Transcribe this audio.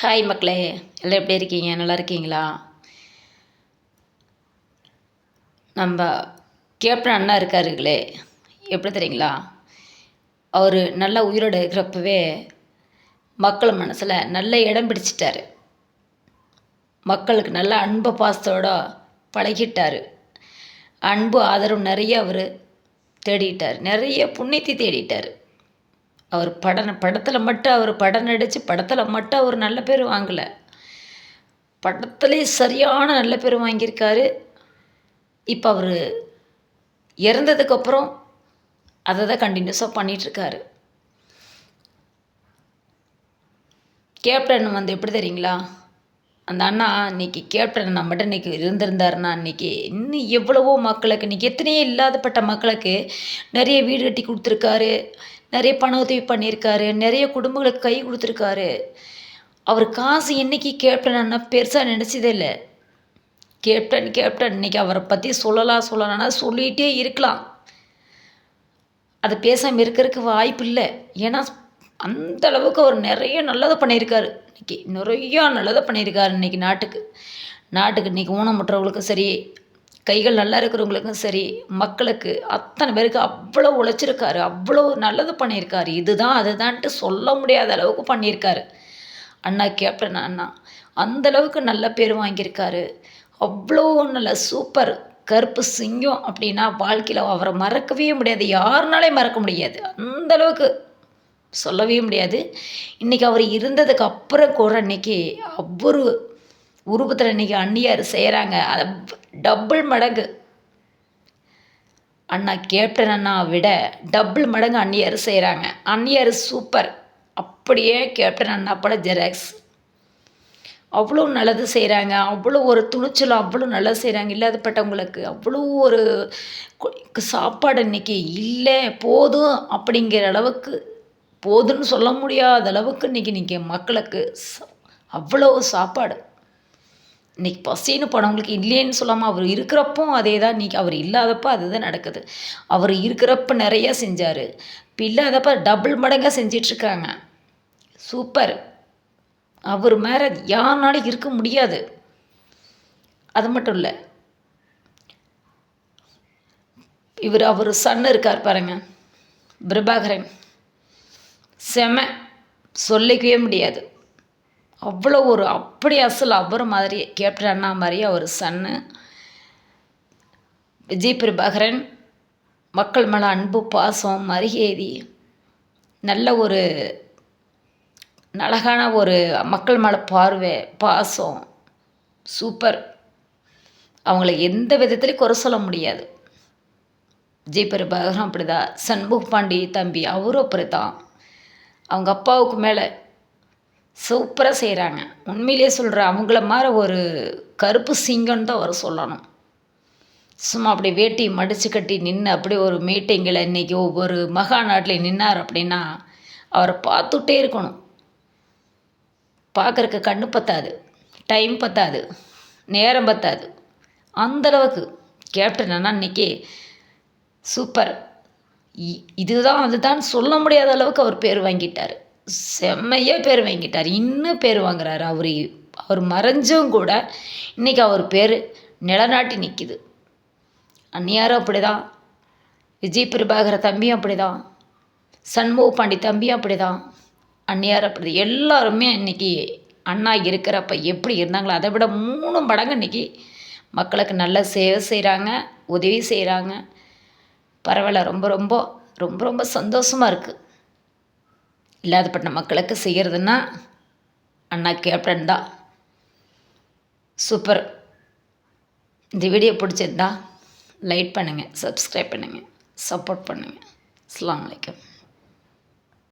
Hi மக்களே, எல்லாம் எப்படி இருக்கீங்க? நல்லா இருக்கீங்களா? நம்ம கேப்டன் அண்ணா இருக்காருங்களே, எப்படி தெரியுங்களா? அவர் நல்ல உயிரோடு இருக்கிறப்பவே மக்கள் மனசில் நல்ல இடம் பிடிச்சிட்டாரு. மக்களுக்கு நல்ல அன்பு பாசத்தோட பழகிட்டார். அன்பு ஆதரவு நிறைய அவர் தேடிட்டார். நிறைய புண்ணியத்தை தேடிட்டார். அவர் படத்தில் மட்டும் அவர் படம் நடித்து படத்தில் மட்டும் அவர் நல்ல பேர் வாங்கலை. படத்துலேயே சரியான நல்ல பேர் வாங்கியிருக்காரு. இப்போ அவர் இறந்ததுக்கப்புறம் அதை தான் கண்டினியூஸாக பண்ணிகிட்ருக்காரு. கேப்டன் எப்படி தெரியுங்களா? அந்த அண்ணா இன்றைக்கி கேப்டன் நம்மகிட்ட இன்றைக்கி இருந்திருந்தாருன்னா இன்றைக்கி இன்னும் எவ்வளவோ மக்களுக்கு இன்றைக்கி எத்தனையோ இல்லாதப்பட்ட மக்களுக்கு நிறைய வீடு கட்டி கொடுத்துருக்காரு, நிறைய பண உதவி பண்ணியிருக்காரு, நிறைய குடும்பங்களுக்கு கை கொடுத்துருக்காரு. அவர் காசு என்றைக்கு கேப்டன் அண்ணா பெருசாக நினச்சதே இல்லை. கேப்டன் இன்றைக்கி அவரை பற்றி சொல்லலாம்னா சொல்லிகிட்டே இருக்கலாம். அது பேசாமல் இருக்கிறதுக்கு வாய்ப்பு இல்லை. ஏன்னா அந்த அளவுக்கு அவர் நிறைய நல்லதை பண்ணியிருக்காரு. இன்றைக்கி நிறையா நல்லதை பண்ணியிருக்காரு. இன்றைக்கி நாட்டுக்கு இன்றைக்கி ஊனமுற்றவங்களுக்கும் சரி, கைகள் நல்லா இருக்கிறவங்களுக்கும் சரி, மக்களுக்கு அத்தனை பேருக்கு அவ்வளோ உழைச்சிருக்காரு, அவ்வளோ நல்லது பண்ணியிருக்காரு. இதுதான் அதுதான்ட்டு சொல்ல முடியாத அளவுக்கு பண்ணியிருக்காரு அண்ணா. கேப்டன் அண்ணா அந்தளவுக்கு நல்ல பேர் வாங்கியிருக்காரு. அவ்வளோ நல்ல சூப்பர் கருப்பு சிங்கம் அப்படின்னா வாழ்க்கையில் அவரை மறக்கவே முடியாது. யாருனாலே மறக்க முடியாது. அந்தளவுக்கு சொல்லவே முடியாது. இன்றைக்கி அவர் இருந்ததுக்கு அப்புறம் கூட இன்றைக்கி ஒவ்வொரு உருவத்தில் இன்றைக்கி அண்ணியார் செய்கிறாங்க. அதை டபுள் மடங்கு அண்ணா கேப்டன் அண்ணா விட டபுள் மடங்கு அண்ணியார் செய்கிறாங்க. அண்ணியார் சூப்பர். அப்படியே கேப்டன் அண்ணா போல ஜெராக்ஸ். அவ்வளோ நல்லது செய்கிறாங்க. அவ்வளோ ஒரு துணிச்சலும் அவ்வளோ நல்லது செய்கிறாங்க. இல்லாதப்பட்டவங்களுக்கு அவ்வளோ ஒரு சாப்பாடு இன்றைக்கி இல்லை போதும் அப்படிங்கிற அளவுக்கு, போதுன்னு சொல்ல முடியாத அளவுக்கு இன்றைக்கி மக்களுக்கு அவ்வளோ சாப்பாடு. இன்றைக்கி பசின்னு போனவங்களுக்கு இல்லைன்னு சொல்லாமல் அவர் இருக்கிறப்போ அதே தான். இன்றைக்கி அவர் இல்லாதப்போ அதுதான் நடக்குது. அவர் இருக்கிறப்ப நிறையா செஞ்சார். இப்போ இல்லாதப்போ டபுள் மடங்காக செஞ்சிட்ருக்காங்க. சூப்பர். அவர் மேலே யாருனாலும் இருக்க முடியாது. அது மட்டும் இல்லை, அவர் சன் இருக்கார் பாருங்க, பிரபாகரன். செம, சொல்லிக்கவே முடியாது. அவ்வளோ ஒரு அப்படி அசல் அவர் மாதிரி கேப்டன் அண்ணா மாதிரி அவர் சன்னு விஜய் பிரபாகரன். மக்கள் மேலே அன்பு பாசம் மரியாதை, நல்ல ஒரு அழகான ஒரு மக்கள் மேலே பார்வை பாசம் சூப்பர். அவங்கள எந்த விதத்துலையும் குறை சொல்ல முடியாது. விஜய் பிரபாகரன் அப்படி தான். சண்முக பாண்டி தம்பி அவரும் அப்படி தான். அவங்க அப்பாவுக்கு மேலே சூப்பராக செய்கிறாங்க. உண்மையிலே சொல்கிறேன், அவங்கள மாதிரி ஒரு கருப்பு சிங்கம்னு தான் வர சொல்லணும். சும்மா அப்படி வேட்டி மடித்து கட்டி நின்று அப்படி ஒரு மீட்டிங்கில் இன்றைக்கி ஒவ்வொரு மகாநாட்டில் நின்னார் அப்படின்னா அவரை பார்த்துட்டே இருக்கணும். பார்க்குறக்கு கண்ணு பத்தாது, டைம் பத்தாது, நேரம் பத்தாது. அந்தளவுக்கு கேப்டன் அண்ணா இன்றைக்கி சூப்பர். இதுதான் அதுதான் சொல்ல முடியாத அளவுக்கு அவர் பேர் வாங்கிட்டார். செம்மையாக பேர் வாங்கிட்டார். இன்னும் பேர் வாங்குறாரு. அவர் மறைஞ்சும் கூட இன்றைக்கி அவர் பேர் நிலநாட்டி நிற்கிது. அந்நியாரும் அப்படி தான், விஜய் பிரபாகர தம்பியும் அப்படி தான், சண்முக பாண்டி தம்பியும் அப்படி தான், அந்நியார் அப்படி தான். எல்லாருமே இன்றைக்கி அண்ணா இருக்கிறப்ப எப்படி இருந்தாங்களோ அதை விட 3 மடங்கு இன்றைக்கி மக்களுக்கு நல்ல சேவை செய்கிறாங்க, உதவி செய்கிறாங்க. பரவாயில்ல. ரொம்ப ரொம்ப ரொம்ப ரொம்ப சந்தோஷமாக இருக்குது. இல்லாதப்பட்ட மக்களுக்கு செய்கிறதுன்னா அண்ணா கேப்டன் தான். சூப்பர். இந்த வீடியோ பிடிச்சிருந்தா லைக் பண்ணுங்கள், சப்ஸ்கிரைப் பண்ணுங்கள், சப்போர்ட் பண்ணுங்கள். அஸ்ஸலாமு அலைக்கும்.